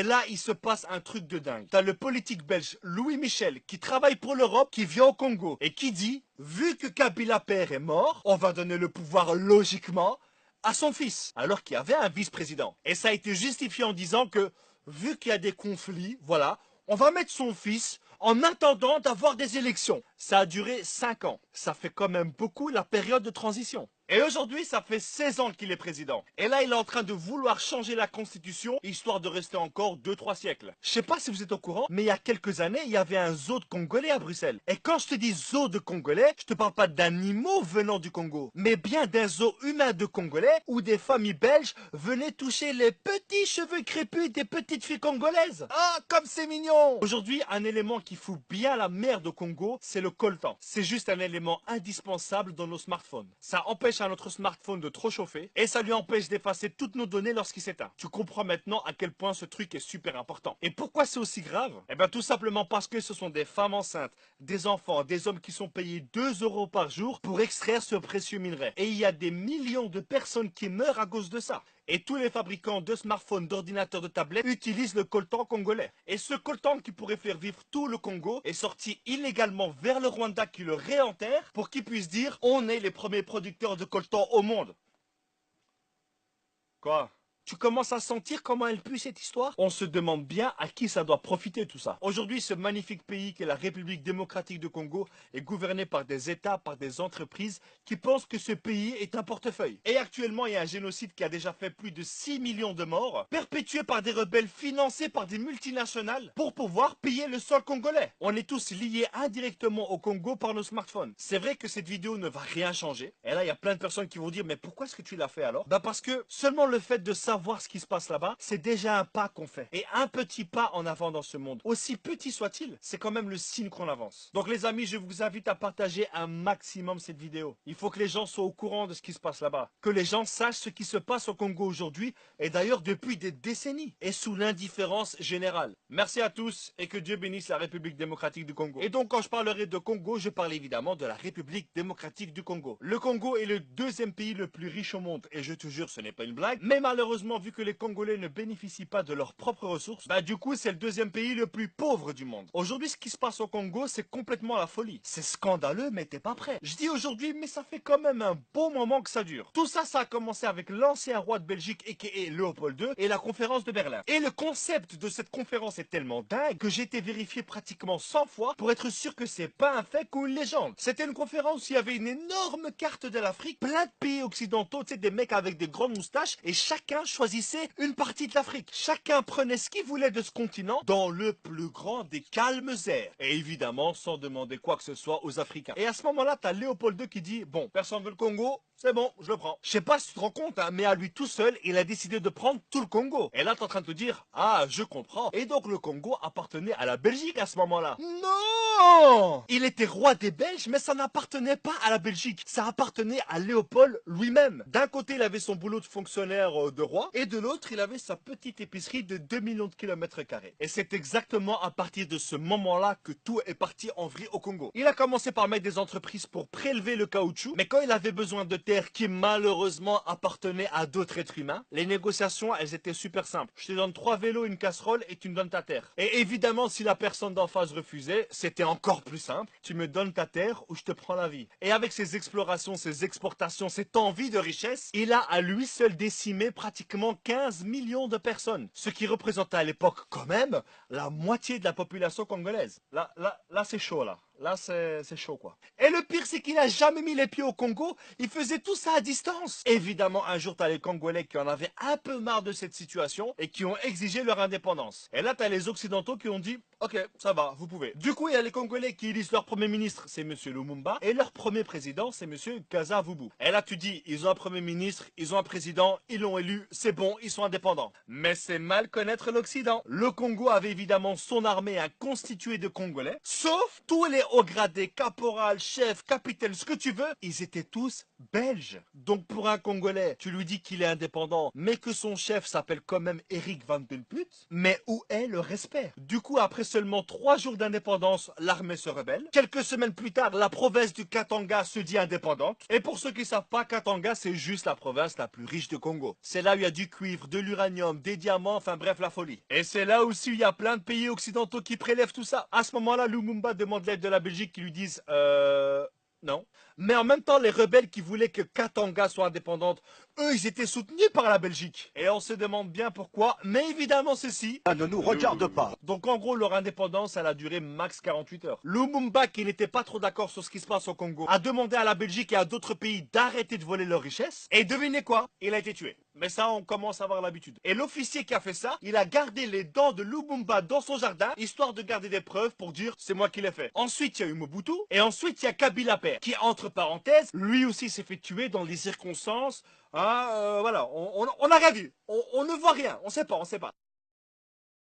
Et là, il se passe un truc de dingue. T'as le politique belge Louis Michel qui travaille pour l'Europe, qui vient au Congo et qui dit, vu que Kabila père est mort, on va donner le pouvoir logiquement à son fils, alors qu'il y avait un vice-président. Et ça a été justifié en disant que, vu qu'il y a des conflits, voilà, on va mettre son fils en attendant d'avoir des élections. Ça a duré 5 ans. Ça fait quand même beaucoup la période de transition. Et aujourd'hui, ça fait 16 ans qu'il est président. Et là, il est en train de vouloir changer la constitution, histoire de rester encore 2-3 siècles. Je sais pas si vous êtes au courant, mais il y a quelques années, il y avait un zoo de Congolais à Bruxelles. Et quand je te dis zoo de Congolais, je te parle pas d'animaux venant du Congo, mais bien d'un zoo humain de Congolais où des familles belges venaient toucher les petits cheveux crépus des petites filles congolaises. Ah, comme c'est mignon! Aujourd'hui, un élément qui fout bien la merde au Congo, c'est le coltan. C'est juste un élément indispensable dans nos smartphones. Ça empêche à notre smartphone de trop chauffer et ça lui empêche d'effacer toutes nos données lorsqu'il s'éteint. Tu comprends maintenant à quel point ce truc est super important. Et pourquoi c'est aussi grave? Eh bien tout simplement parce que ce sont des femmes enceintes, des enfants, des hommes qui sont payés 2 € par jour pour extraire ce précieux minerai. Et il y a des millions de personnes qui meurent à cause de ça. Et tous les fabricants de smartphones, d'ordinateurs, de tablettes utilisent le coltan congolais. Et ce coltan qui pourrait faire vivre tout le Congo est sorti illégalement vers le Rwanda qui le réenterre pour qu'ils puissent dire on est les premiers producteurs de coltan au monde. Quoi? Tu commences à sentir comment elle pue cette histoire? On se demande bien à qui ça doit profiter tout ça. Aujourd'hui, ce magnifique pays qu'est la République démocratique du Congo est gouverné par des États, par des entreprises qui pensent que ce pays est un portefeuille. Et actuellement, il y a un génocide qui a déjà fait plus de 6 millions de morts, perpétué par des rebelles financés par des multinationales pour pouvoir piller le sol congolais. On est tous liés indirectement au Congo par nos smartphones. C'est vrai que cette vidéo ne va rien changer. Et là, il y a plein de personnes qui vont dire mais pourquoi est-ce que tu l'as fait alors? Bah parce que seulement le fait de savoir ce qui se passe là-bas, c'est déjà un pas qu'on fait. Et un petit pas en avant dans ce monde, aussi petit soit-il, c'est quand même le signe qu'on avance. Donc les amis, je vous invite à partager un maximum cette vidéo. Il faut que les gens soient au courant de ce qui se passe là-bas. Que les gens sachent ce qui se passe au Congo aujourd'hui, et d'ailleurs depuis des décennies, et sous l'indifférence générale. Merci à tous, et que Dieu bénisse la République démocratique du Congo. Et donc quand je parlerai de Congo, je parle évidemment de la République démocratique du Congo. Le Congo est le deuxième pays le plus riche au monde, et je te jure, ce n'est pas une blague, mais malheureusement, vu que les Congolais ne bénéficient pas de leurs propres ressources, bah du coup c'est le deuxième pays le plus pauvre du monde. Aujourd'hui ce qui se passe au Congo c'est complètement la folie. C'est scandaleux mais t'es pas prêt. Je dis aujourd'hui mais ça fait quand même un bon moment que ça dure. Tout ça a commencé avec l'ancien roi de Belgique aka Léopold II et la conférence de Berlin. Et le concept de cette conférence est tellement dingue que j'ai été vérifié pratiquement 100 fois pour être sûr que c'est pas un fait ou une légende. C'était une conférence où il y avait une énorme carte de l'Afrique, plein de pays occidentaux, tu sais des mecs avec des grandes moustaches et chacun choisissait une partie de l'Afrique. Chacun prenait ce qu'il voulait de ce continent dans le plus grand des calmes airs. Et évidemment, sans demander quoi que ce soit aux Africains. Et à ce moment-là, t'as Léopold II qui dit, bon, personne veut le Congo, c'est bon, je le prends. Je sais pas si tu te rends compte, hein, mais à lui tout seul, il a décidé de prendre tout le Congo. Et là, t'es en train de te dire, ah, je comprends. Et donc, le Congo appartenait à la Belgique à ce moment-là. Non! Il était roi des Belges, mais ça n'appartenait pas à la Belgique. Ça appartenait à Léopold lui-même. D'un côté, il avait son boulot de fonctionnaire de roi, et de l'autre, il avait sa petite épicerie de 2 millions de kilomètres carrés. Et c'est exactement à partir de ce moment-là que tout est parti en vrille au Congo. Il a commencé par mettre des entreprises pour prélever le caoutchouc, mais quand il avait besoin de terres qui malheureusement appartenaient à d'autres êtres humains, les négociations, elles étaient super simples. Je te donne 3 vélos, une casserole et tu me donnes ta terre. Et évidemment, si la personne d'en face refusait, c'était encore plus simple. Tu me donnes ta terre ou je te prends la vie. Et avec ses explorations, ses exportations, cette envie de richesse, il a à lui seul décimé pratiquement 15 millions de personnes. Ce qui représentait à l'époque quand même la moitié de la population congolaise. Là c'est chaud là. Là, c'est chaud, quoi. Et le pire, c'est qu'il a jamais mis les pieds au Congo. Il faisait tout ça à distance. Évidemment, un jour, t'as les Congolais qui en avaient un peu marre de cette situation et qui ont exigé leur indépendance. Et là, t'as les Occidentaux qui ont dit, ok, ça va, vous pouvez. Du coup, il y a les Congolais qui élisent leur premier ministre, c'est Monsieur Lumumba, et leur premier président, c'est Monsieur Kasavubu. Et là, tu dis, ils ont un premier ministre, ils ont un président, ils l'ont élu, c'est bon, ils sont indépendants. Mais c'est mal connaître l'Occident. Le Congo avait évidemment son armée constituée de Congolais, sauf tous les les hauts gradés, caporal, chef, capitaine, ce que tu veux, ils étaient tous belges. Donc pour un Congolais, tu lui dis qu'il est indépendant, mais que son chef s'appelle quand même Eric Van Den Put, mais où est le respect? Du coup, après seulement 3 jours d'indépendance, l'armée se rebelle. Quelques semaines plus tard, la province du Katanga se dit indépendante. Et pour ceux qui savent pas, Katanga, c'est juste la province la plus riche de Congo. C'est là où il y a du cuivre, de l'uranium, des diamants, enfin bref, la folie. Et c'est là aussi où il y a plein de pays occidentaux qui prélèvent tout ça. À ce moment-là, Lumumba demande l'aide de la Belgique qui lui disent non. Mais en même temps, les rebelles qui voulaient que Katanga soit indépendante, eux, ils étaient soutenus par la Belgique. Et on se demande bien pourquoi, mais évidemment ceci Ça ne nous regarde pas. donc en gros, leur indépendance, elle a duré max 48 heures. Lumumba, qui n'était pas trop d'accord sur ce qui se passe au Congo, a demandé à la Belgique et à d'autres pays d'arrêter de voler leurs richesses. Et devinez quoi? Il a été tué. Mais ça, on commence à avoir l'habitude. Et l'officier qui a fait ça, il a gardé les dents de Lumumba dans son jardin, histoire de garder des preuves pour dire c'est moi qui l'ai fait. Ensuite, il y a eu Mobutu, et ensuite, il y a Kabila Père, qui, entre parenthèses, lui aussi s'est fait tuer dans des circonstances. Voilà, on n'a rien vu. On ne voit rien. On sait pas.